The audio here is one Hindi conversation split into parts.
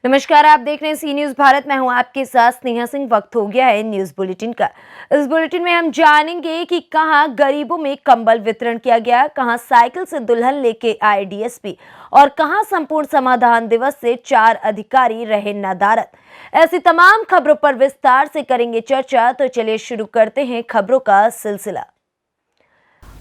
नमस्कार, आप देख रहे हैं सी न्यूज भारत। मैं हूं आपके साथ स्नेहा सिंह। वक्त हो गया है न्यूज बुलेटिन का। इस बुलेटिन में हम जानेंगे कि कहां गरीबों में कंबल वितरण किया गया, कहां साइकिल से दुल्हन लेके आए डीएसपी और कहां संपूर्ण समाधान दिवस से 4 अधिकारी रहे नदारद। ऐसी तमाम खबरों पर विस्तार से करेंगे चर्चा। तो चलिए शुरू करते हैं खबरों का सिलसिला।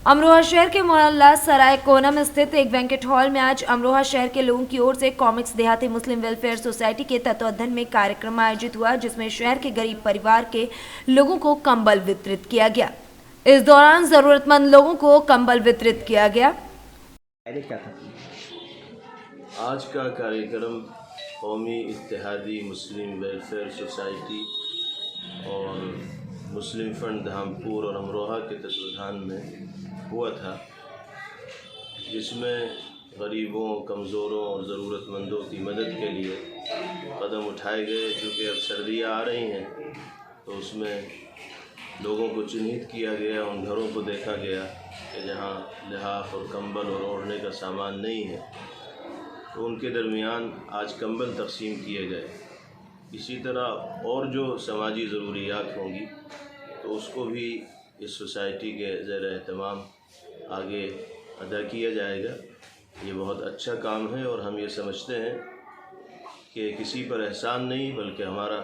अमरोहा शहर के मोहल्ला सराय कोनम स्थित एक बैंकेट हॉल में आज अमरोहा शहर के लोगों की ओर से कॉमिक्स देहाती मुस्लिम वेलफेयर सोसाइटी के तत्वावधान में कार्यक्रम आयोजित हुआ, जिसमें शहर के गरीब परिवार के लोगों को कंबल वितरित किया गया। इस दौरान जरूरतमंद लोगों को कंबल वितरित किया गया। आज का कार्यक्रम कौमी इत्तेहादी मुस्लिम वेलफेयर सोसाइटी और मुस्लिम फंड धामपुर और अमरोहा के तत्वावधान में हुआ था, जिसमें गरीबों, कमज़ोरों और ज़रूरतमंदों की मदद के लिए कदम उठाए गए। क्योंकि अब सर्दियाँ आ रही हैं तो उसमें लोगों को चिन्हित किया गया, उन घरों को देखा गया कि जहाँ लिहाफ और कंबल और ओढ़ने का सामान नहीं है, तो उनके दरमियान आज कंबल तकसीम किए गए। इसी तरह और जो समाजी ज़रूरियात होंगी तो उसको भी इस सोसाइटी के ज़ेर एहतमाम आगे अदा किया जाएगा। ये बहुत अच्छा काम है और हम ये समझते हैं कि किसी पर एहसान नहीं बल्कि हमारा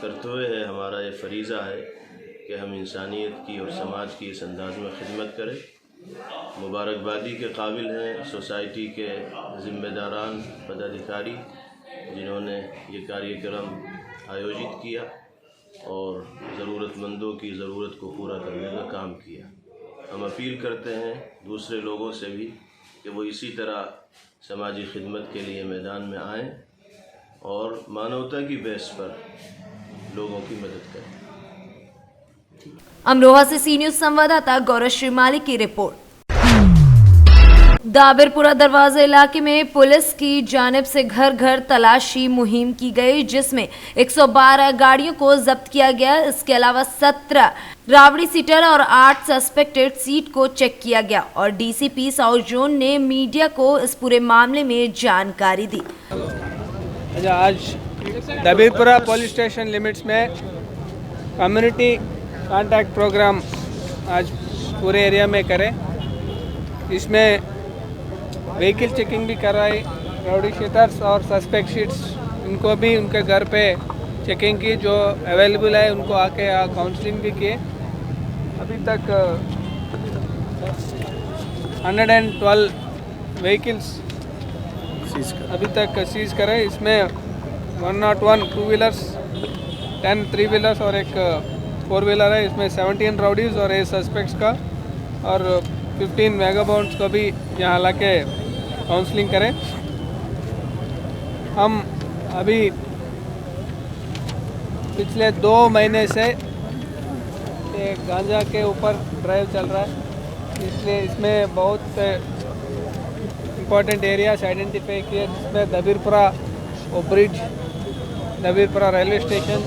कर्तव्य है, हमारा ये फ़रीज़ा है कि हम इंसानियत की और समाज की इस अंदाज में खिदमत करें। मुबारकबादी के काबिल हैं सोसाइटी के ज़िम्मेदारान पदाधिकारी जिन्होंने ये कार्यक्रम आयोजित किया और ज़रूरतमंदों की ज़रूरत को पूरा करने का काम किया। हम अपील करते हैं दूसरे लोगों से भी कि वो इसी तरह समाजी खिदमत के लिए मैदान में आएं और मानवता की बेस पर लोगों की मदद करें। अमरोहा से सी न्यूज संवाददाता गौरव श्रीमाली की रिपोर्ट। दाबिरपुरा दरवाजा इलाके में पुलिस की जानिब से घर घर तलाशी मुहिम की गई, जिसमें 112 गाड़ियों को जब्त किया गया। इसके अलावा 17 रावड़ी सीटर और 8 सस्पेक्टेड सीट को चेक किया गया और डीसीपी साउथ जोन ने मीडिया को इस पूरे मामले में जानकारी दी। आज दाबिरपुरा पुलिस स्टेशन लिमिट्स में कम्युनिटी कांटेक्ट प्रोग्राम आज पूरे एरिया में करें। इसमें व्हीकल चेकिंग भी कराई, राउडी शीटर्स और सस्पेक्ट शीट्स इनको भी उनके घर पे चेकिंग की, जो अवेलेबल है उनको आके काउंसलिंग भी किए। अभी तक 112 व्हीकल्स अभी तक सीज करे। इसमें 101 टू व्हीलर्स, 10 3 व्हीलर्स और एक 4 व्हीलर है। इसमें 17 राउडीज़ और 8 सस्पेक्ट्स का और 15 वेगाबाउंड्स को भी यहाँ ला के काउंसलिंग करें। हम अभी पिछले 2 महीने से एक गांजा के ऊपर ड्राइव चल रहा है, इसलिए इसमें बहुत इम्पोर्टेंट एरियाज आइडेंटिफाई किए, जिसमें दाबिरपुरा और ब्रिज, दाबिरपुरा रेलवे स्टेशन,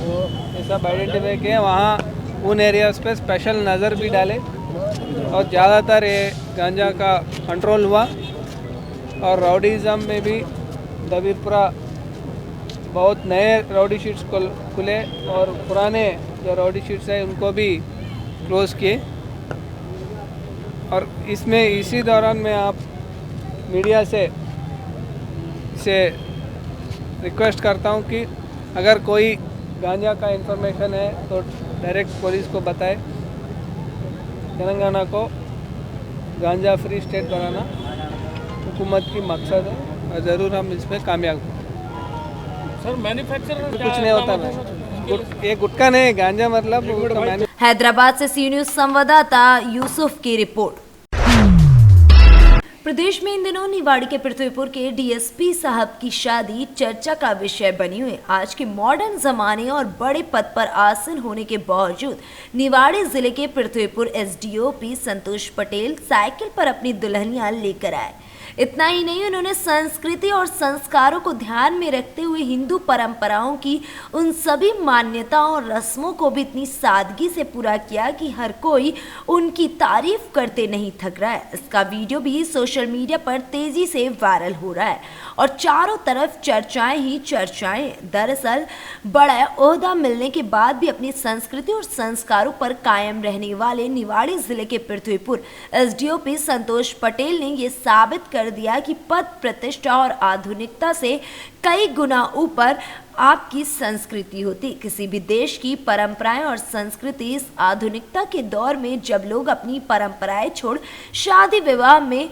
ये सब आइडेंटिफाई किए। वहाँ उन एरियाज पे स्पेशल नज़र भी डाले और ज़्यादातर ये गांजा का कंट्रोल हुआ। और राउडीज़म में भी दाबिरपुरा बहुत नए राउडी शीट्स खुले और पुराने जो राउडी शीट्स हैं उनको भी क्लोज़ किए। और इसमें इसी दौरान मैं आप मीडिया से रिक्वेस्ट करता हूं कि अगर कोई गांजा का इंफॉर्मेशन है तो डायरेक्ट पुलिस को बताएं। तेलंगाना को गांजा फ्री स्टेट बनाना हुकूमत की मकसद है और ज़रूर हम इसमें कामयाब हों। सर मैन्युफैक्चरर कुछ नहीं होता ना, ये गुटखा नहीं, गांजा मतलब। हैदराबाद से सी न्यूज संवाददाता यूसुफ की रिपोर्ट। प्रदेश में इन दिनों निवाड़ी के पृथ्वीपुर के डीएसपी साहब की शादी चर्चा का विषय बनी हुई। आज के मॉडर्न जमाने और बड़े पद पर आसीन होने के बावजूद निवाड़ी जिले के पृथ्वीपुर एसडीओपी संतोष पटेल साइकिल पर अपनी दुल्हनियां लेकर आए। इतना ही नहीं, उन्होंने संस्कृति और संस्कारों को ध्यान में रखते हुए हिंदू परंपराओं की उन सभी मान्यताओं और रस्मों को भी इतनी सादगी से पूरा किया कि हर कोई उनकी तारीफ करते नहीं थक रहा है। इसका वीडियो भी सोशल मीडिया पर तेजी से वायरल हो रहा है और चारों तरफ चर्चाएं ही चर्चाएं। दरअसल बड़ा ओहदा मिलने के बाद भी अपनी संस्कृति और संस्कारों पर कायम रहने वाले निवाड़ी जिले के पृथ्वीपुर एसडीओपी संतोष पटेल ने ये साबित कर दिया कि पद प्रतिष्ठा और आधुनिकता से कई गुना ऊपर आपकी संस्कृति होती। किसी भी देश की परंपराएं और संस्कृति इस आधुनिकता के दौर में जब लोग अपनी परंपराएं छोड़ शादी विवाह में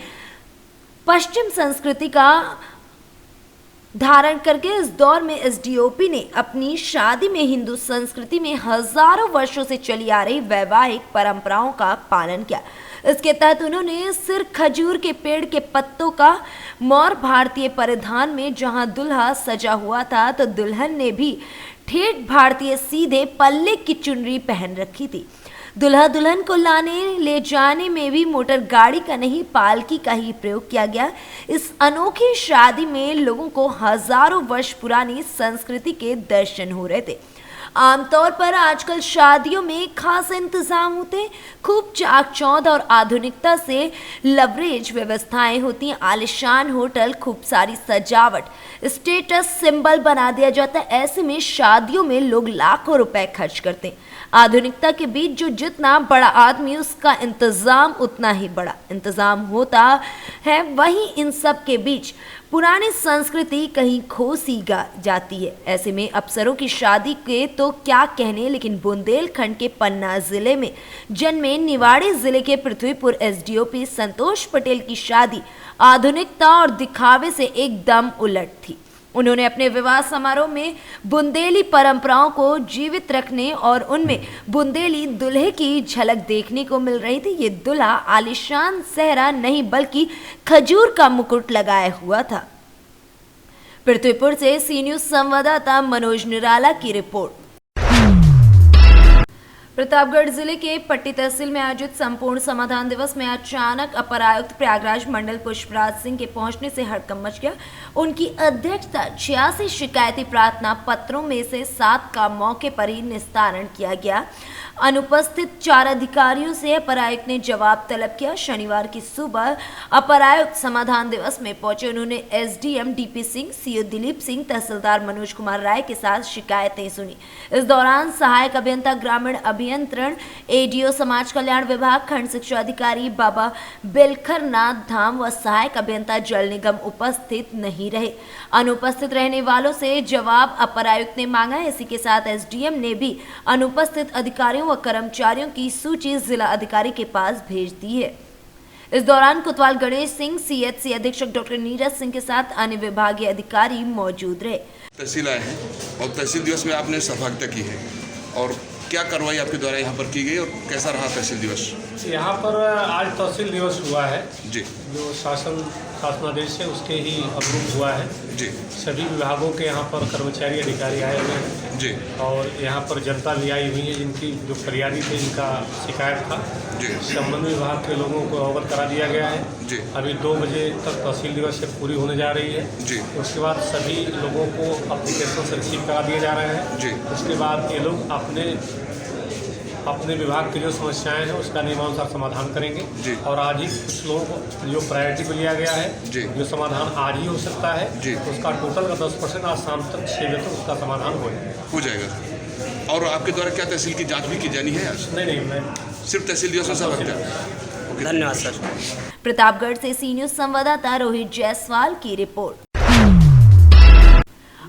पश्चिम संस्कृति का धारण करके इस दौर में एसडीओपी ने अपनी शादी में हिंदू संस्कृति में हजारों वर्षों से चली आ रही वैवाहिक परंपराओं का पालन किया। इसके तहत उन्होंने सिर खजूर के पेड़ के पत्तों का मौर भारतीय परिधान में जहां दुल्हा सजा हुआ था तो दुल्हन ने भी ठेठ भारतीय सीधे पल्ले की चुनरी पहन रखी थी। दुल्हा दुल्हन को लाने ले जाने में भी मोटर गाड़ी का नहीं पालकी का ही प्रयोग किया गया। इस अनोखी शादी में लोगों को हजारों वर्ष पुरानी संस्कृति के दर्शन हो रहे थे। आमतौर पर आजकल शादियों में खास इंतजाम होते, खूब चाक चौंध और आधुनिकता से लवरेज व्यवस्थाएं होती हैं। आलिशान होटल, खूब सारी सजावट, स्टेटस सिंबल बना दिया जाता है। ऐसे में शादियों में लोग लाखों रुपए खर्च करते हैं। आधुनिकता के बीच जो जितना बड़ा आदमी उसका इंतजाम उतना ही बड़ा इंतजाम होता है, वहीं इन सब के बीच पुरानी संस्कृति कहीं खो सी जाती है। ऐसे में अफसरों की शादी के तो क्या कहने, लेकिन बुंदेलखंड के पन्ना जिले में जन्मे निवाड़ी जिले के पृथ्वीपुर एसडीओपी संतोष पटेल की शादी आधुनिकता और दिखावे से एकदम उलट थी। उन्होंने अपने विवाह समारोह में बुंदेली परंपराओं को जीवित रखने और उनमें बुंदेली दूल्हे की झलक देखने को मिल रही थी। ये दूल्हा आलिशान सेहरा नहीं बल्कि खजूर का मुकुट लगाए हुआ था। पृथ्वीपुर से सी न्यूज संवाददाता मनोज निराला की रिपोर्ट। प्रतापगढ़ जिले के पट्टी तहसील में आयोजित संपूर्ण समाधान दिवस में अचानक अपर आयुक्त प्रयागराज मंडल पुष्पराज सिंह के पहुंचने से हड़कंप मच गया। उनकी अध्यक्षता 86 शिकायती प्रार्थना पत्रों में से 7 का मौके पर ही निस्तारण किया गया। अनुपस्थित 4 अधिकारियों से अपर आयुक्त ने जवाब तलब किया। शनिवार की सुबह अपर आयुक्त समाधान दिवस में पहुंचे। उन्होंने SDM DP Singh, CO Dilip Singh, tehsildar Manoj Kumar Rai के साथ शिकायतें सुनी। इस दौरान सहायक अभियंता ग्रामीण अभियंत्रण, एडीओ समाज कल्याण विभाग, खंड शिक्षा अधिकारी बाबा बिलखर नाथ धाम व सहायक अभियंता जल निगम उपस्थित नहीं रहे। अनुपस्थित रहने वालों से जवाब अपर आयुक्त ने मांगा। इसी के साथ एसडीएम ने भी अनुपस्थित अधिकारियों व कर्मचारियों की सूची जिला अधिकारी के पास भेज दी है। इस दौरान कोतवाल गणेश सिंह, सीएचसी अधीक्षक डॉक्टर नीरज सिंह के साथ अन्य विभागीय अधिकारी मौजूद रहे। तहसील आए हैं और तहसील दिवस में आपने सहभागिता की है और क्या कार्रवाई आपके द्वारा यहाँ पर की गई और कैसा रहा तहसील दिवस? यहाँ पर आज तहसील दिवस हुआ है जी, जो शासनादेश है उसके ही अनुरूप हुआ है जी। सभी विभागों के यहाँ पर कर्मचारी अधिकारी आए हुए हैं जी और यहाँ पर जनता भी आई हुई है जिनकी जो फरियादी थे, जिनका शिकायत था जी। संबंधित विभाग के लोगों को अवगत करा दिया गया है जी। अभी 2 बजे तक तहसील दिवस से पूरी होने जा रही है जी। उसके बाद सभी लोगों को अप्लीकेशन से रिसीव करा दिए जा रहे हैं जी। उसके बाद ये लोग अपने विभाग की जो समस्याएं हैं उसका नियमानुसार समाधान करेंगे जी। और आज ही कुछ लोगों को जो प्रायोरिटी को लिया गया है जी। जो समाधान आज ही हो सकता है जी। उसका टोटल का 10% आज शाम तक 6 बजे तक उसका समाधान हो जाएगा। और आपके द्वारा क्या तहसील की जांच भी की जानी है आज? नहीं, मैं सिर्फ तहसील दिवस में सहभागिता। धन्यवाद सर। प्रतापगढ़ से सी न्यूज संवाददाता रोहित जायसवाल की रिपोर्ट।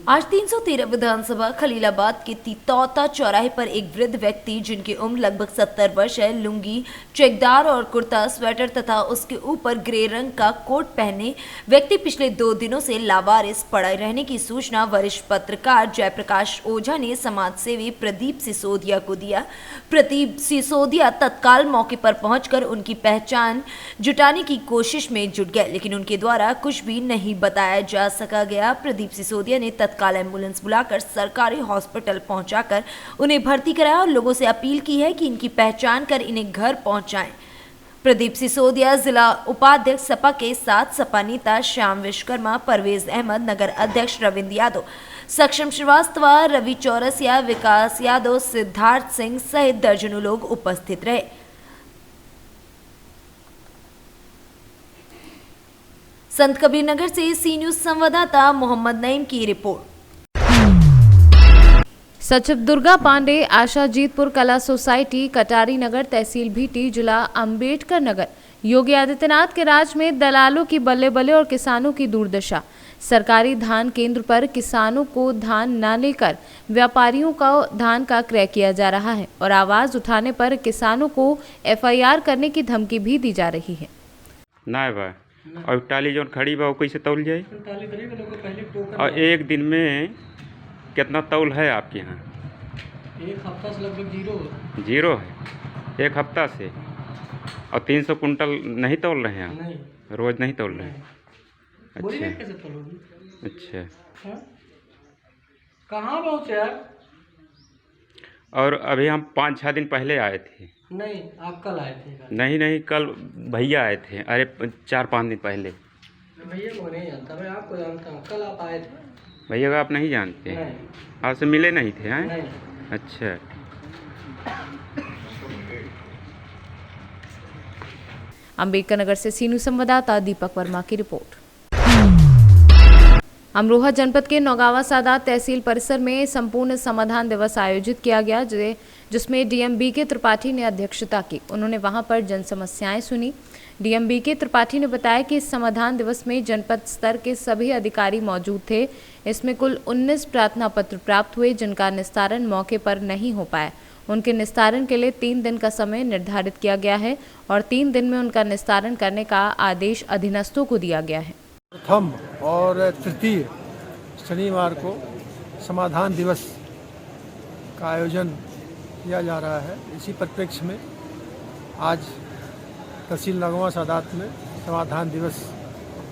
आज 313 विधानसभा खलीलाबाद के तितौता चौराहे पर एक वृद्ध व्यक्ति जिनकी उम्र लगभग 70 वर्ष है, लुंगी, चेकदार और कुर्ता स्वेटर तथा उसके ऊपर ग्रे रंग का कोट पहने व्यक्ति पिछले 2 दिनों से लावारिस पड़े रहने की सूचना वरिष्ठ पत्रकार जयप्रकाश ओझा ने समाजसेवी प्रदीप सिसोदिया को दिया। प्रदीप सिसोदिया तत्काल मौके पर पहुंचकर उनकी पहचान जुटाने की कोशिश में जुट गए, लेकिन उनके द्वारा कुछ भी नहीं बताया जा सका गया। प्रदीप सिसोदिया ने तत्काल एम्बुलेंस बुलाकर सरकारी हॉस्पिटल पहुंचाकर उन्हें भर्ती कराया और लोगों से अपील की है कि इनकी पहचान कर इन्हें घर पहुंचाएं। प्रदीप सिसोदिया जिला उपाध्यक्ष सपा के साथ सपा नेता श्याम विश्वकर्मा, परवेज अहमद, नगर अध्यक्ष रविंद्र यादव, सक्षम श्रीवास्तव, रवि चौरसिया, विकास यादव, सिद्धार्थ सिंह सहित दर्जनों लोग उपस्थित रहे। संत कबीर नगर से सी न्यूज संवाददाता मोहम्मद नईम की रिपोर्ट। सचिव दुर्गा पांडे, आशा जीतपुर कला सोसाइटी, कटारी नगर, तहसील भीटी, जिला अंबेडकर नगर। योगी आदित्यनाथ के राज में दलालों की बल्ले बल्ले और किसानों की दुर्दशा। सरकारी धान केंद्र पर किसानों को धान न लेकर व्यापारियों का धान का क्रय किया जा रहा है और आवाज उठाने पर किसानों को FIR करने की धमकी भी दी जा रही है। और टाली जो खड़ी बा वो कैसे तौल जाए? और एक दिन में कितना तौल है आपके यहाँ? एक हफ्ता से लगभग जीरो है। एक हफ्ता से। और 300 कुंटल नहीं तौल रहे हैं आप? नहीं, रोज नहीं तौल रहे हैं? अच्छा कैसे तौलोगी? अच्छा। कहाँ पहुँचे यार? और अभी हम 5-6 दिन पहले आए थे। नहीं, आप कल आए थे? नहीं, कल भैया आए थे। अरे 4-5 दिन पहले। भैया को नहीं जानता, मैं आपको जानता हूँ। कल आप आए थे? भैया को आप नहीं जानते? नहीं। आपसे मिले नहीं थे? हैं? नहीं। अच्छा। अंबेडकर नगर से सीनू संवाददाता दीपक वर्मा की रिपोर्ट। अमरोहा जनपद के नौगावा सादात तहसील परिसर में संपूर्ण समाधान दिवस आयोजित किया गया, जिसमें DM BK त्रिपाठी ने अध्यक्षता की। उन्होंने वहां पर जन समस्याएं सुनी। DM BK त्रिपाठी ने बताया कि इस समाधान दिवस में जनपद स्तर के सभी अधिकारी मौजूद थे। इसमें कुल 19 प्रार्थना पत्र प्राप्त हुए, जिनका निस्तारण मौके पर नहीं हो पाया। उनके निस्तारण के लिए 3 दिन का समय निर्धारित किया गया है और 3 दिन में उनका निस्तारण करने का आदेश अधीनस्थों को दिया गया है। प्रथम और तृतीय शनिवार को समाधान दिवस का आयोजन किया जा रहा है। इसी परिप्रेक्ष्य में आज तहसील नौगावा सादात में समाधान दिवस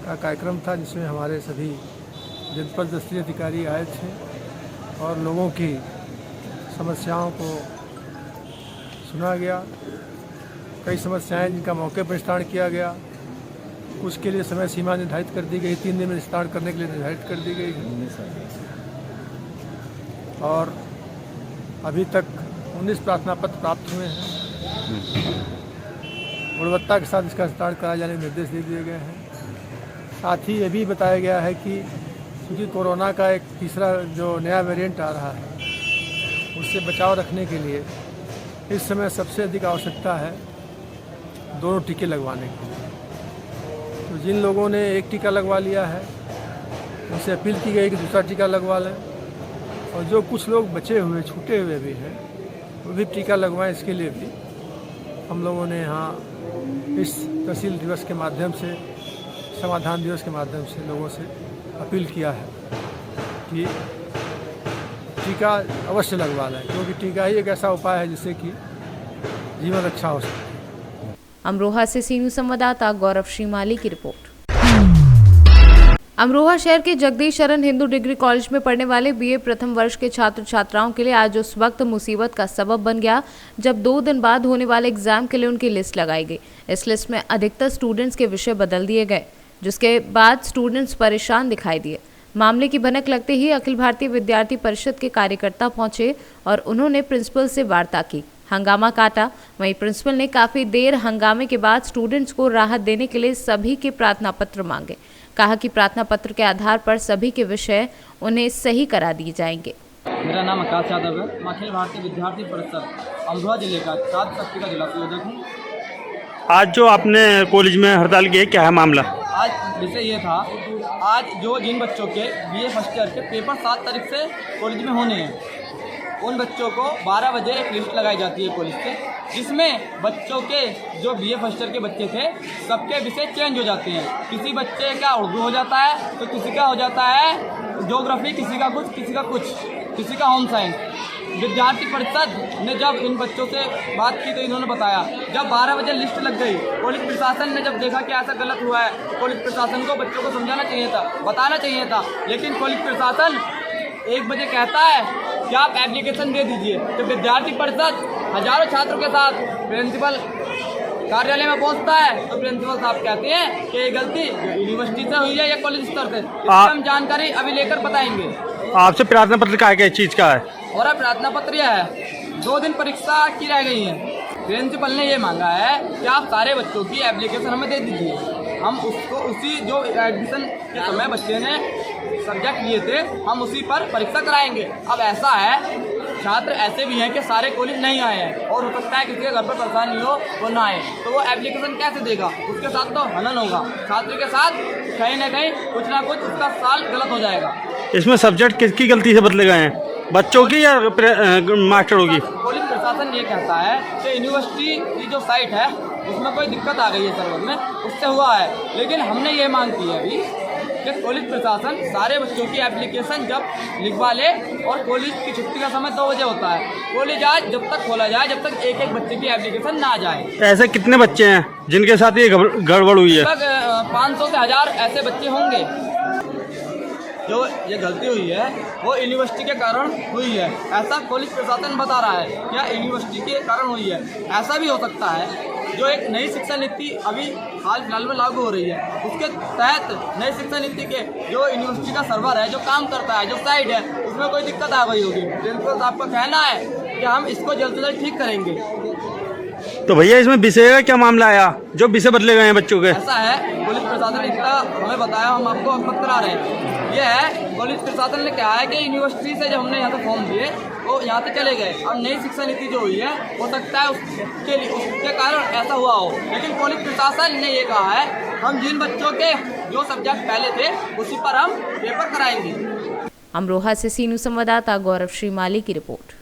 का कार्यक्रम था, जिसमें हमारे सभी जनपद स्तरीय अधिकारी आए थे और लोगों की समस्याओं को सुना गया। कई समस्याएं जिनका मौके पर निस्तारण किया गया, कुछ के लिए समय सीमा निर्धारित कर दी गई, 3 दिन में निस्तारण करने के लिए निर्धारित कर दी गई है। और अभी तक 19 प्रार्थना पत्र प्राप्त हुए हैं। गुणवत्ता के साथ इसका निस्तारण कराए जाने के निर्देश दे दिए गए हैं। साथ ही ये भी बताया गया है कि क्योंकि कोरोना का एक तीसरा जो नया वेरिएंट आ रहा है, उससे बचाव रखने के लिए इस समय सबसे अधिक आवश्यकता है दोनों टीके लगवाने की। तो जिन लोगों ने एक टीका लगवा लिया है, उनसे अपील की गई कि दूसरा टीका लगवा लें, और जो कुछ लोग बचे हुए छूटे हुए भी हैं वो भी टीका लगवाएं। इसके लिए भी हम लोगों ने यहाँ इस तहसील दिवस के माध्यम से, समाधान दिवस के माध्यम से लोगों से अपील किया है कि टीका अवश्य लगवा लें, क्योंकि टीका ही एक ऐसा उपाय है जिससे कि जीवन रक्षा हो सके। अमरोहा से सीनू संवाददाता गौरव श्रीमाली की रिपोर्ट। अमरोहा शहर के जगदीश शरण हिंदू डिग्री कॉलेज में पढ़ने वाले BA प्रथम वर्ष के छात्र छात्राओं के लिए आज उस वक्त मुसीबत का सबब बन गया जब 2 दिन बाद होने वाले एग्जाम के लिए उनकी लिस्ट लगाई गई। इस लिस्ट में अधिकतर स्टूडेंट्स के विषय बदल दिए गए, जिसके बाद स्टूडेंट्स परेशान दिखाई दिए। मामले की भनक लगते ही अखिल भारतीय विद्यार्थी परिषद के कार्यकर्ता पहुंचे और उन्होंने प्रिंसिपल से वार्ता की। हंगामा काटा। वहीं प्रिंसिपल ने काफी देर हंगामे के बाद स्टूडेंट्स को राहत देने के लिए सभी के प्रार्थना पत्र मांगे। कहा कि प्रार्थना पत्र के आधार पर सभी के विषय उन्हें सही करा दिए जाएंगे। मेरा नाम आकाश यादव है। मैं अखिल भारतीय विद्यार्थी परिषद अमरोहा जिले का छात्र शक्ति का जिला संयोजक हूँ। आज जो आपने कॉलेज में हड़ताल की है, क्या है मामला? आज विषय ये था, आज जिन बच्चों के BA फर्स्ट ईयर के पेपर 7 तारीख से कॉलेज में होने हैं, उन बच्चों को 12 बजे एक लिस्ट लगाई जाती है कॉलेज से, जिसमें बच्चों के जो BA फर्स्ट ईयर के बच्चे थे सबके विषय चेंज हो जाते हैं। किसी बच्चे का उर्दू हो जाता है, तो किसी का हो जाता है ज्योग्राफी, किसी का कुछ, किसी का होम साइंस। विद्यार्थी परिषद ने जब इन बच्चों से बात की तो इन्होंने बताया, जब 12 बजे लिस्ट लग गई, कॉलेज प्रशासन ने जब देखा कि ऐसा गलत हुआ है, कॉलेज प्रशासन को बच्चों को समझाना चाहिए था, बताना चाहिए था, लेकिन कॉलेज प्रशासन 1 बजे कहता है कि आप एप्लीकेशन दे दीजिए। तो विद्यार्थी परिषद हजारों छात्रों के साथ प्रिंसिपल कार्यालय में पहुंचता है तो प्रिंसिपल साहब कहते हैं कि ये गलती यूनिवर्सिटी से हुई है या कॉलेज स्तर से, इसकी हम जानकारी अभी लेकर बताएंगे। आपसे प्रार्थना पत्र का क्या चीज़ का है? और प्रार्थना पत्र यह है, 2 दिन परीक्षा की रह गई है, प्रिंसिपल ने ये मांगा है कि आप सारे बच्चों की एप्लीकेशन हमें दे दीजिए। हम उसको उसी जो एडमिशन के समय बच्चे ने सब्जेक्ट लिए थे हम उसी पर परीक्षा कराएंगे। अब ऐसा है, छात्र ऐसे भी हैं कि सारे कॉलेज नहीं आए हैं और हो सकता है किसी के घर पर परेशानी हो वो ना आए, तो वो एप्लीकेशन कैसे देगा? उसके साथ तो हनन होगा, छात्र के साथ कहीं ना कहीं कुछ ना कुछ उसका साल गलत हो जाएगा। इसमें सब्जेक्ट किसकी गलती से बदले गए हैं, बच्चों की या मास्टरों की? कॉलेज प्रशासन ये कहता है कि यूनिवर्सिटी की जो साइट है उसमें कोई दिक्कत आ गई है सर्वर में, उससे हुआ है। लेकिन हमने ये मांग की है अभी कि कॉलेज प्रशासन सारे बच्चों की एप्लीकेशन जब लिखवा ले, और कॉलेज की छुट्टी का समय 2 बजे होता है, कॉलेज आज जब तक खोला जाए जब तक एक बच्चे की एप्लीकेशन ना जाए। ऐसे कितने बच्चे हैं जिनके साथ ये गड़बड़ हुई है? लगभग 500 से 1000 ऐसे बच्चे होंगे। जो ये गलती हुई है वो यूनिवर्सिटी के कारण हुई है, ऐसा कॉलेज प्रशासन बता रहा है, या यूनिवर्सिटी के कारण हुई है। ऐसा भी हो सकता है जो एक नई शिक्षा नीति अभी हाल फिलहाल में लागू हो रही है, उसके तहत नई शिक्षा नीति के जो यूनिवर्सिटी का सर्वर है, जो काम करता है, जो साइट है, उसमें कोई दिक्कत आ गई होगी। प्रिंसिपल साहब का कहना है कि हम इसको जल्द से जल्द ठीक करेंगे। तो भैया इसमें विषय का क्या मामला आया जो विषय बदले गए हैं बच्चों के? ऐसा है, पुलिस प्रशासन इतना हमें बताया, हम आपको अवगत करा रहे हैं। यह है, पुलिस प्रशासन ने कहा है कि यूनिवर्सिटी से जब हमने यहाँ पे फॉर्म दिए वो यहाँ से चले गए। अब नई शिक्षा नीति जो हुई है हो सकता है उसके कारण ऐसा हुआ हो, लेकिन पुलिस प्रशासन ने ये कहा है हम जिन बच्चों के जो सब्जेक्ट पहले थे उसी पर हम पेपर कराएंगे। अमरोहा से सीनू संवाददाता गौरव श्रीमाली की रिपोर्ट।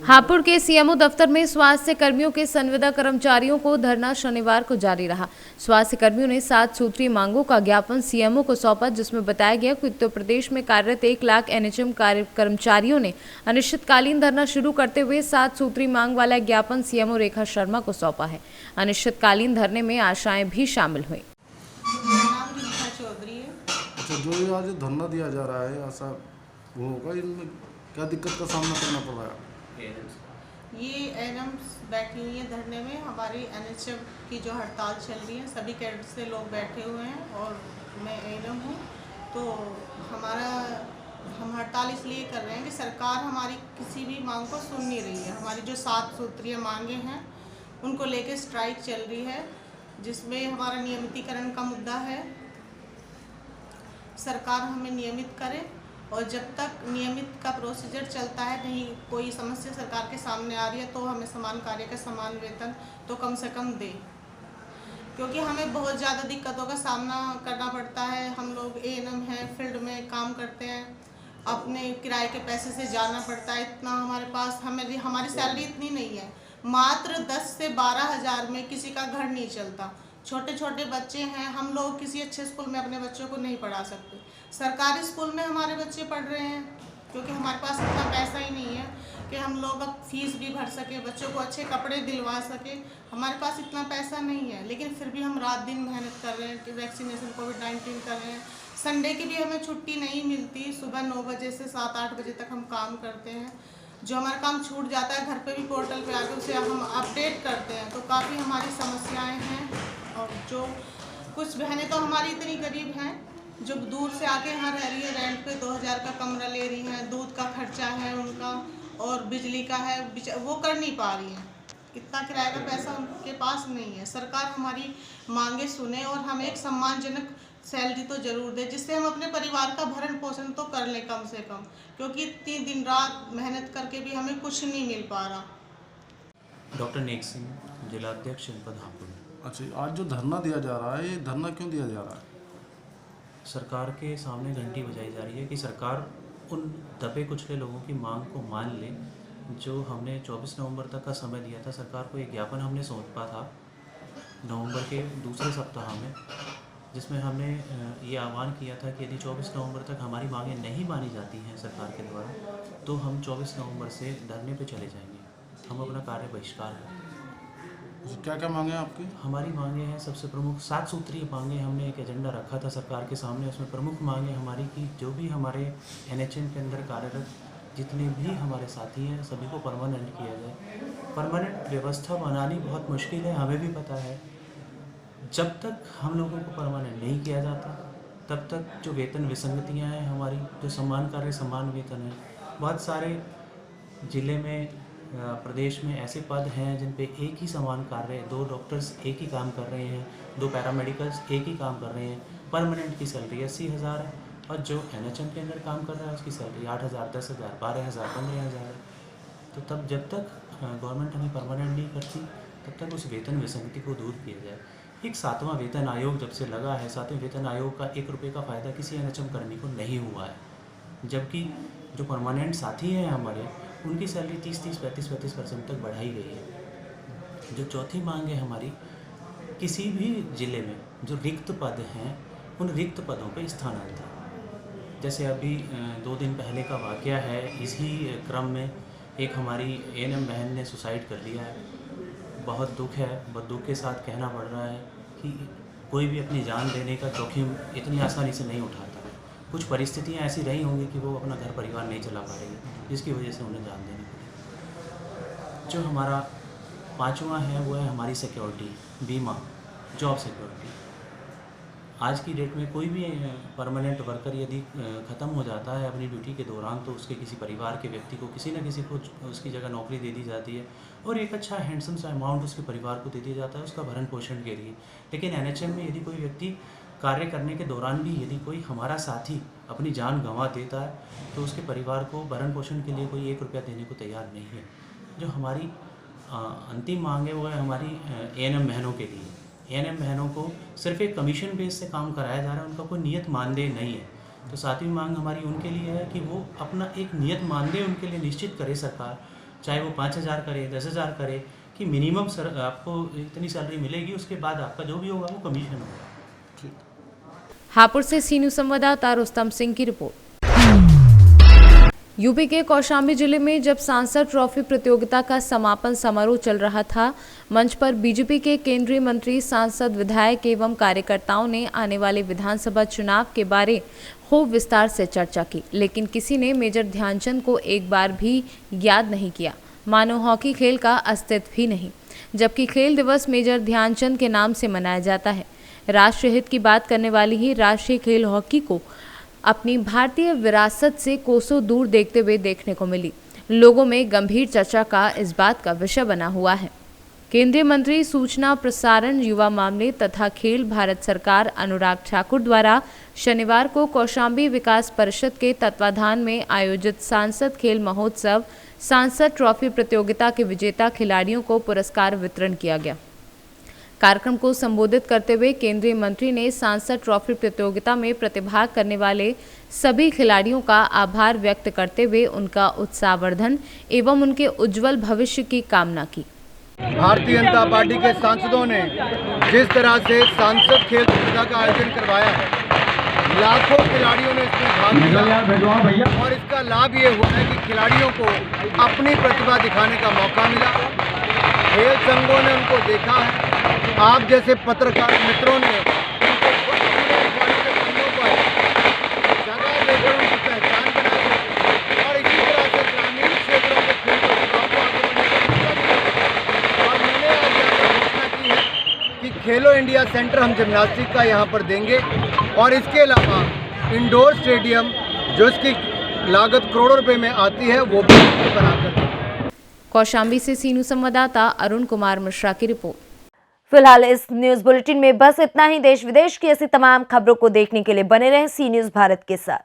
हापुड़ के सीएमओ दफ्तर में स्वास्थ्य कर्मियों के संविदा कर्मचारियों को धरना शनिवार को जारी रहा। स्वास्थ्य कर्मियों ने 7 सूत्रीय मांगों का ज्ञापन सीएमओ को सौंपा, जिसमें बताया गया कि उत्तर प्रदेश में कार्यरत 1 लाख एनएचएम कर्मचारियों ने अनिश्चितकालीन धरना शुरू करते हुए 7 सूत्रीय मांग वाला ज्ञापन सीएमओ रेखा शर्मा को सौंपा है। अनिश्चितकालीन धरने में आशाएं भी शामिल हुई। अच्छा, जो ये आज धरना दिया जा रहा है, ऐसा वो होगा, इनमें क्या दिक्कत का सामना करना पड़ रहा है? ये एनएम्स बैठी हुई है धरने में, हमारी एनएचएम की जो हड़ताल चल रही है, सभी कैडर से लोग बैठे हुए हैं और मैं एनएम हूँ। तो हम हड़ताल इसलिए कर रहे हैं कि सरकार हमारी किसी भी मांग को सुन नहीं रही है। हमारी जो 7 सूत्रीय मांगे हैं उनको लेके स्ट्राइक चल रही है, जिसमें हमारा नियमितीकरण का मुद्दा है। सरकार हमें नियमित करे, और जब तक नियमित का प्रोसीजर चलता है, नहीं कोई समस्या सरकार के सामने आ रही है, तो हमें समान कार्य का समान वेतन तो कम से कम दे, क्योंकि हमें बहुत ज़्यादा दिक्कतों का सामना करना पड़ता है। हम लोग एएनएम हैं, फील्ड में काम करते हैं, अपने किराए के पैसे से जाना पड़ता है। इतना हमारे पास हमारी सैलरी इतनी नहीं है, मात्र 10 से 12 हज़ार में किसी का घर नहीं चलता। छोटे छोटे बच्चे हैं, हम लोग किसी अच्छे स्कूल में अपने बच्चों को नहीं पढ़ा सकते। सरकारी स्कूल में हमारे बच्चे पढ़ रहे हैं, क्योंकि हमारे पास इतना पैसा ही नहीं है कि हम लोग अब फीस भी भर सके, बच्चों को अच्छे कपड़े दिलवा सके। हमारे पास इतना पैसा नहीं है, लेकिन फिर भी हम रात दिन मेहनत कर रहे हैं कि वैक्सीनेशन कोविड-19 कर रहे हैं। संडे की भी हमें छुट्टी नहीं मिलती। सुबह 9 बजे से 7-8 बजे तक हम काम करते हैं। जो हमारा काम छूट जाता है, घर पे भी पोर्टल पे आके उसे हम अपडेट करते हैं। तो काफ़ी हमारी समस्याएं हैं। और जो कुछ बहनें तो हमारी इतनी गरीब हैं जो दूर से आके यहाँ रह रही है, रेंट पे 2000 का कमरा ले रही हैं, दूध का खर्चा है उनका और बिजली का है, वो कर नहीं पा रही हैं। इतना किराए का पैसा उनके पास नहीं है। सरकार हमारी मांगे सुने और हमें एक सम्मानजनक सैलरी तो ज़रूर दे, जिससे हम अपने परिवार का भरण पोषण तो कर लें कम से कम, क्योंकि इतनी दिन रात मेहनत करके भी हमें कुछ नहीं मिल पा रहा। डॉक्टर नेक सिंह, जिलाध्यक्ष जनपद हापुड़। अच्छा, आज जो धरना दिया जा रहा है, ये धरना क्यों दिया जा रहा है? सरकार के सामने घंटी बजाई जा रही है कि सरकार उन दबे कुचले लोगों की मांग को मान ले। जो हमने 24 नवंबर तक का समय दिया था, सरकार को एक ज्ञापन हमने सौंपा था नवंबर के दूसरे सप्ताह में, जिसमें हमने ये आह्वान किया था कि यदि 24 नवंबर तक हमारी मांगें नहीं मानी जाती हैं सरकार के द्वारा, तो हम 24 नवंबर से धरने पे चले जाएंगे। हम अपना कार्य बहिष्कार करेंगे। क्या क्या मांगे आपकी? हमारी मांगे हैं, सबसे प्रमुख 7 सूत्रीय मांगे हमने एक एजेंडा रखा था सरकार के सामने। उसमें प्रमुख मांगे हमारी कि जो भी हमारे एनएचएम के अंदर कार्यरत जितने भी हमारे साथी हैं सभी को परमानेंट किया जाए। परमानेंट व्यवस्था बनानी बहुत मुश्किल है, हमें भी पता है। जब तक हम लोगों को परमानेंट नहीं किया जाता तब तक जो वेतन विसंगतियाँ हैं हमारी, जो सम्मान कार्य सम्मान वेतन है, बहुत सारे ज़िले में प्रदेश में ऐसे पद हैं जिन पे एक ही समान कार्य, 2 डॉक्टर्स एक ही काम कर रहे हैं, 2 पैरामेडिकल्स एक ही काम कर रहे हैं, परमानेंट की सैलरी 80,000 है और जो NHM के अंदर काम कर रहा है उसकी सैलरी 8,000, 10,000, 12,000, 15,000 है। तो तब जब तक गवर्नमेंट हमें परमानेंट नहीं करती तब तक उस वेतन विसंगति को दूर किया जाए। एक 7वां वेतन आयोग जब से लगा है, 7वें वेतन आयोग का 1 रुपये का फ़ायदा किसी NHM कर्मी को नहीं हुआ है, जबकि जो परमानेंट साथी हैं हमारे उनकी सैलरी 30-30, 35-35% तक बढ़ाई गई है। जो चौथी मांग है हमारी, किसी भी ज़िले में जो रिक्त पद हैं उन रिक्त पदों पे स्थानांतरण। जैसे अभी 2 दिन पहले का वाक़या है, इसी क्रम में एक हमारी ANM बहन ने सुसाइड कर लिया है। बहुत दुख है, बहुत दुख के साथ कहना पड़ रहा है कि कोई भी अपनी जान देने का जोखिम इतनी आसानी से नहीं उठाता। कुछ परिस्थितियां ऐसी रही होंगी कि वो अपना घर परिवार नहीं चला पा रही, जिसकी वजह से उन्हें जान देनी पड़ी। जो हमारा 5वां है वो है हमारी सिक्योरिटी, बीमा, जॉब सिक्योरिटी। आज की डेट में कोई भी परमानेंट वर्कर यदि ख़त्म हो जाता है अपनी ड्यूटी के दौरान तो उसके किसी परिवार के व्यक्ति को किसी न किसी को उसकी जगह नौकरी दे दी जाती है और एक अच्छा हैंडसम सा अमाउंट उसके परिवार को दे दिया जाता है उसका भरण पोषण के लिए। लेकिन NHM में यदि कोई व्यक्ति कार्य करने के दौरान भी यदि कोई हमारा साथी अपनी जान गंवा देता है तो उसके परिवार को भरण पोषण के लिए कोई 1 रुपया देने को तैयार नहीं है। जो हमारी अंतिम मांग है वो है हमारी ANM बहनों के लिए। ANM बहनों को सिर्फ एक कमीशन बेस से काम कराया जा रहा है, उनका कोई नियत मानदेय नहीं है। तो 7वीं मांग हमारी उनके लिए है कि वो अपना एक नियत मानदेय उनके लिए निश्चित करे सरकार, चाहे वो 5,000 करे, 10,000 करे, कि मिनिमम आपको इतनी सैलरी मिलेगी, उसके बाद आपका जो भी होगा वो कमीशन होगा। हापुड़ से सी न्यूज़ संवाददाता रुस्तम सिंह की रिपोर्ट। यूपी के कौशाम्बी जिले में जब सांसद ट्रॉफी प्रतियोगिता का समापन समारोह चल रहा था, मंच पर बीजेपी के केंद्रीय मंत्री, सांसद, विधायक एवं कार्यकर्ताओं ने आने वाले विधानसभा चुनाव के बारे खूब विस्तार से चर्चा की, लेकिन किसी ने मेजर ध्यानचंद को एक बार भी याद नहीं किया, मानो हॉकी खेल का अस्तित्व ही नहीं, जबकि खेल दिवस मेजर ध्यानचंद के नाम से मनाया जाता है। राष्ट्रीय हित की बात करने वाली ही राष्ट्रीय खेल हॉकी को अपनी भारतीय विरासत से कोसों दूर देखते हुए देखने को मिली। लोगों में गंभीर चर्चा का इस बात का विषय बना हुआ है। केंद्रीय मंत्री सूचना प्रसारण, युवा मामले तथा खेल भारत सरकार अनुराग ठाकुर द्वारा शनिवार को कौशाम्बी विकास परिषद के तत्वाधान में आयोजित सांसद खेल महोत्सव सांसद ट्रॉफी प्रतियोगिता के विजेता खिलाड़ियों को पुरस्कार वितरण किया गया। कार्यक्रम को संबोधित करते हुए केंद्रीय मंत्री ने सांसद ट्रॉफी प्रतियोगिता में प्रतिभाग करने वाले सभी खिलाड़ियों का आभार व्यक्त करते हुए उनका उत्साहवर्धन एवं उनके उज्जवल भविष्य की कामना की। भारतीय जनता पार्टी के सांसदों ने जिस तरह से सांसद खेल प्रतियोगिता का आयोजन करवाया है, लाखों खिलाड़ियों ने इसमें भाग लिया और इसका लाभ ये हुआ है कि खिलाड़ियों को अपनी प्रतिभा दिखाने का मौका मिला। खेल संघों ने उनको देखा है, आप जैसे पत्रकार मित्रों ने जगह देकर उनकी पहचान बनाई और इसी तरह से ग्रामीण क्षेत्रों के खेल प्रतिभाओं को आगे बढ़ने का और मैंने आज यहाँ घोषणा की है कि खेलो इंडिया सेंटर हम जिम्नास्टिक का यहाँ पर देंगे और इसके अलावा इंडोर स्टेडियम जो इसकी लागत करोड़ों रुपए में आती है वो भी बनाकर देंगे। कौशाम्बी से सी न्यूज़ संवाददाता अरुण कुमार मिश्रा की रिपोर्ट। फिलहाल इस न्यूज़ बुलेटिन में बस इतना ही। देश विदेश की ऐसी तमाम खबरों को देखने के लिए बने रहें सी न्यूज़ भारत के साथ।